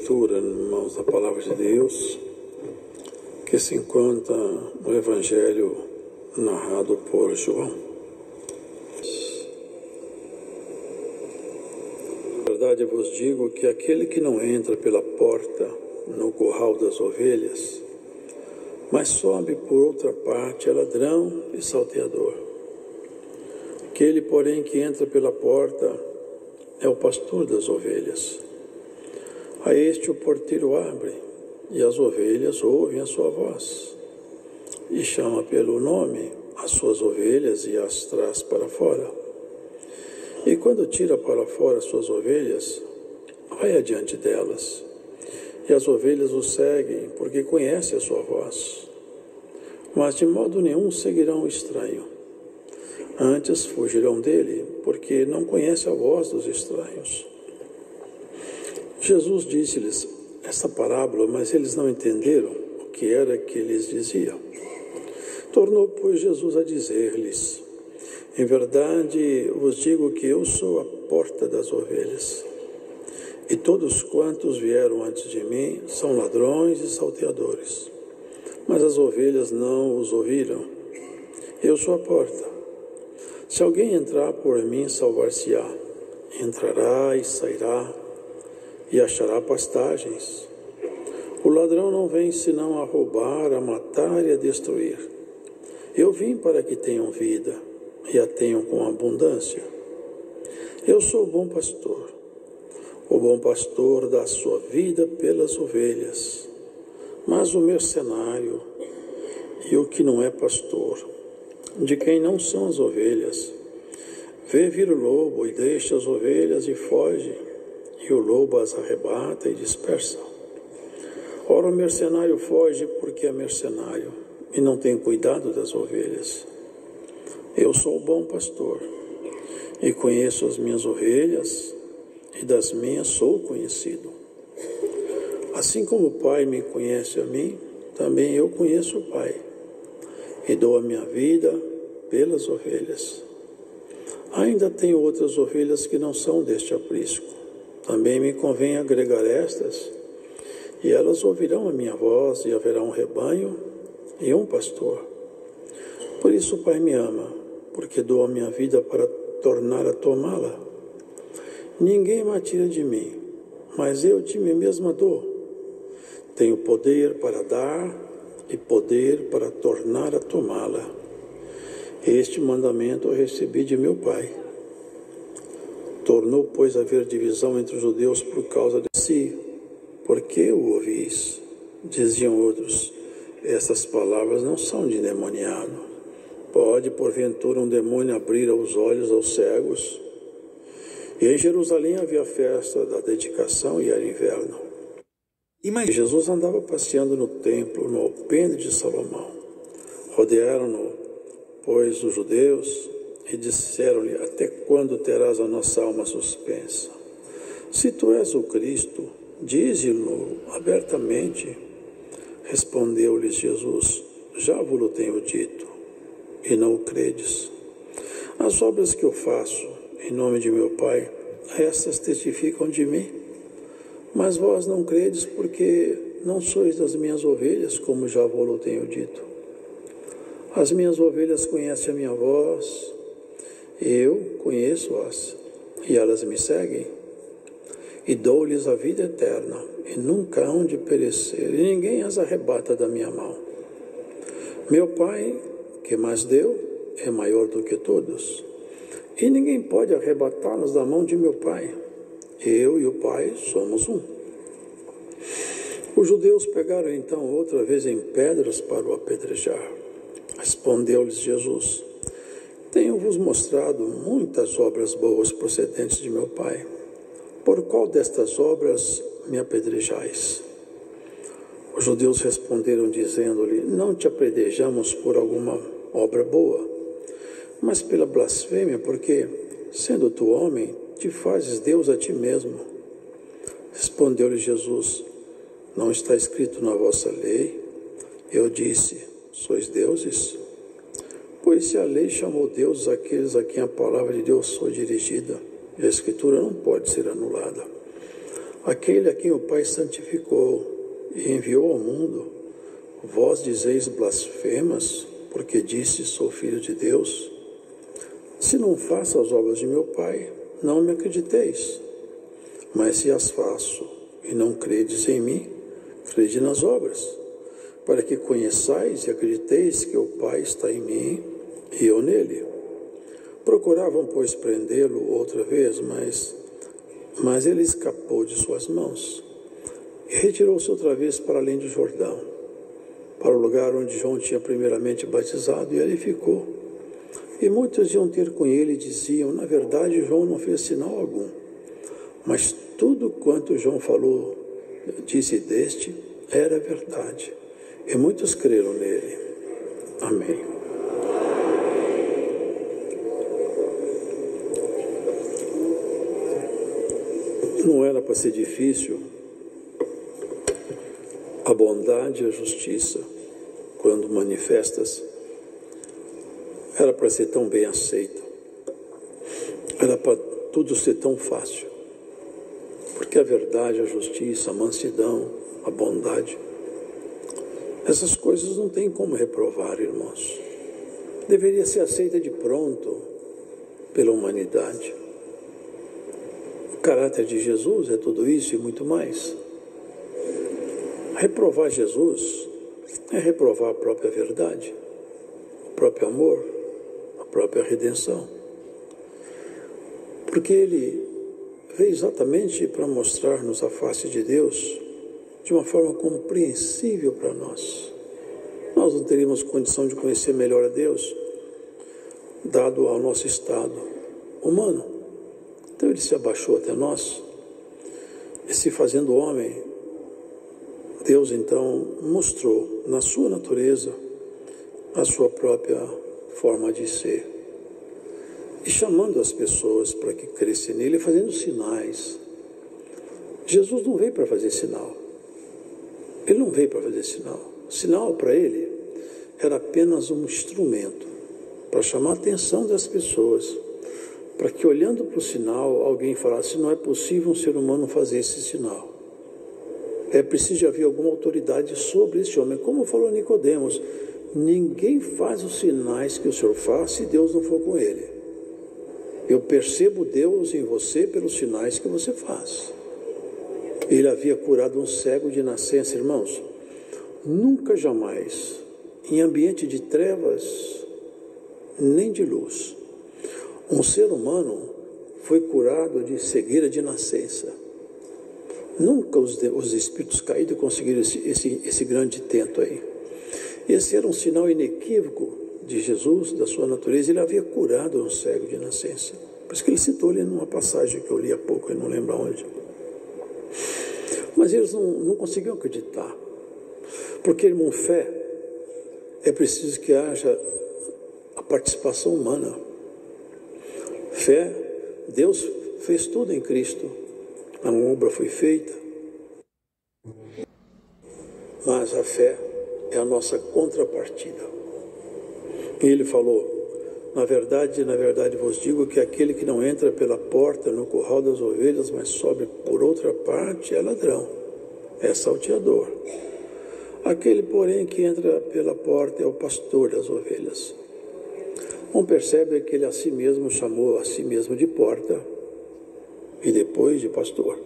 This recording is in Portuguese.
leitura, irmãos, da Palavra de Deus, que se encontra no Evangelho narrado por João. Na verdade, eu vos digo que aquele que não entra pela porta no curral das ovelhas, mas sobe por outra parte, é ladrão e salteador. Aquele, porém, que entra pela porta é o pastor das ovelhas. A este o porteiro abre, e as ovelhas ouvem a sua voz, e chama pelo nome as suas ovelhas e as traz para fora. E quando tira para fora as suas ovelhas, vai adiante delas, e as ovelhas o seguem, porque conhecem a sua voz. Mas de modo nenhum seguirão o estranho, antes fugirão dele, porque não conhecem a voz dos estranhos. Jesus disse-lhes essa parábola, mas eles não entenderam o que era que lhes dizia. Tornou, pois, Jesus a dizer-lhes: em verdade vos digo que eu sou a porta das ovelhas. E todos quantos vieram antes de mim são ladrões e salteadores, mas as ovelhas não os ouviram. Eu sou a porta. Se alguém entrar por mim, salvar-se-á. Entrará e sairá e achará pastagens. O ladrão não vem senão a roubar, a matar e a destruir. Eu vim para que tenham vida e a tenham com abundância. Eu sou o bom pastor. O bom pastor dá a sua vida pelas ovelhas. Mas o mercenário e o que não é pastor, de quem não são as ovelhas, vê vir o lobo e deixa as ovelhas e foge, e o lobo as arrebata e dispersa. Ora, o mercenário foge porque é mercenário e não tem cuidado das ovelhas. Eu sou o bom pastor e conheço as minhas ovelhas, e das minhas sou conhecido. Assim como o Pai me conhece a mim, também eu conheço o Pai, e dou a minha vida pelas ovelhas. Ainda tenho outras ovelhas que não são deste aprisco. Também me convém agregar estas, e elas ouvirão a minha voz, e haverá um rebanho e um pastor. Por isso o Pai me ama, porque dou a minha vida para tornar a tomá-la. Ninguém me tira de mim, mas eu de mim mesma dou. Tenho poder para dar e poder para tornar a tomá-la. Este mandamento eu recebi de meu Pai. Tornou, pois, a haver divisão entre os judeus por causa de si. Por que o ouvis? Diziam outros: essas palavras não são de endemoniado. Pode, porventura, um demônio abrir os olhos aos cegos? E em Jerusalém havia a festa da dedicação e era inverno. E Jesus andava passeando no templo, no alpendre de Salomão. Rodearam-no, pois, os judeus, e disseram-lhe: até quando terás a nossa alma suspensa? Se tu és o Cristo, dize-lo abertamente. Respondeu-lhes Jesus: já vos tenho dito, e não o credes. As obras que eu faço em nome de meu Pai, estas testificam de mim. Mas vós não credes, porque não sois das minhas ovelhas, como já vos tenho dito. As minhas ovelhas conhecem a minha voz, eu conheço-as, e elas me seguem. E dou-lhes a vida eterna, e nunca hão de perecer, e ninguém as arrebata da minha mão. Meu Pai, que mais deu, é maior do que todos, e ninguém pode arrebatá-las da mão de meu Pai. Eu e o Pai somos um. Os judeus pegaram então outra vez em pedras para o apedrejar. Respondeu-lhes Jesus: tenho-vos mostrado muitas obras boas procedentes de meu Pai. Por qual destas obras me apedrejais? Os judeus responderam dizendo-lhe: não te apedrejamos por alguma obra boa, mas pela blasfêmia, porque, sendo tu homem, te fazes Deus a ti mesmo. Respondeu-lhe Jesus: não está escrito na vossa lei? Eu disse: sois deuses? Pois se a lei chamou deuses aqueles a quem a palavra de Deus foi dirigida, e a Escritura não pode ser anulada. Aquele a quem o Pai santificou e enviou ao mundo, vós dizeis blasfemas, porque disse, sou filho de Deus? Se não faço as obras de meu Pai, não me acrediteis. Mas se as faço e não credes em mim, crede nas obras, para que conheçais e acrediteis que o Pai está em mim e eu nele. Procuravam, pois, prendê-lo outra vez, mas ele escapou de suas mãos e retirou-se outra vez para além do Jordão, para o lugar onde João tinha primeiramente batizado, e ali ficou. E muitos iam ter com ele e diziam, na verdade, João não fez sinal algum, mas tudo quanto João falou, disse deste, era verdade. E muitos creram nele. Amém. Não era para ser difícil a bondade e a justiça, quando manifestas, era para ser tão bem aceita, era para tudo ser tão fácil, porque a verdade, a justiça, a mansidão, a bondade, essas coisas não tem como reprovar, irmãos. Deveria ser aceita de pronto pela humanidade. O caráter de Jesus é tudo isso e muito mais. Reprovar Jesus é reprovar a própria verdade, o próprio amor, a própria redenção. Porque ele veio exatamente para mostrar-nos a face de Deus de uma forma compreensível para nós. Nós não teríamos condição de conhecer melhor a Deus, dado ao nosso estado humano. Então ele se abaixou até nós, e se fazendo homem, Deus então mostrou na sua natureza a sua própria forma de ser, e chamando as pessoas para que crescem nele, fazendo sinais. Jesus não veio para fazer sinal. Ele não veio para fazer sinal. Sinal para ele era apenas um instrumento para chamar a atenção das pessoas, para que olhando para o sinal alguém falasse, não é possível um ser humano fazer esse sinal. É preciso haver alguma autoridade sobre esse homem. Como falou Nicodemos, ninguém faz os sinais que o Senhor faz se Deus não for com ele. Eu percebo Deus em você pelos sinais que você faz. Ele havia curado um cego de nascença, irmãos. Nunca, jamais, em ambiente de trevas, nem de luz, um ser humano foi curado de cegueira de nascença. Nunca os espíritos caídos conseguiram esse grande tento aí. Esse era um sinal inequívoco de Jesus, da sua natureza. Ele havia curado um cego de nascença. Por isso que ele citou ali numa passagem que eu li há pouco, eu não lembro onde. Mas eles não conseguiam acreditar. Porque, irmão, fé, é preciso que haja a participação humana. Fé, Deus fez tudo em Cristo. A obra foi feita. Mas a fé é a nossa contrapartida. E ele falou, na verdade vos digo que aquele que não entra pela porta no curral das ovelhas, mas sobe por outra parte, é ladrão, é salteador. Aquele, porém, que entra pela porta é o pastor das ovelhas. Um percebe que ele a si mesmo chamou a si mesmo de porta e depois de pastor.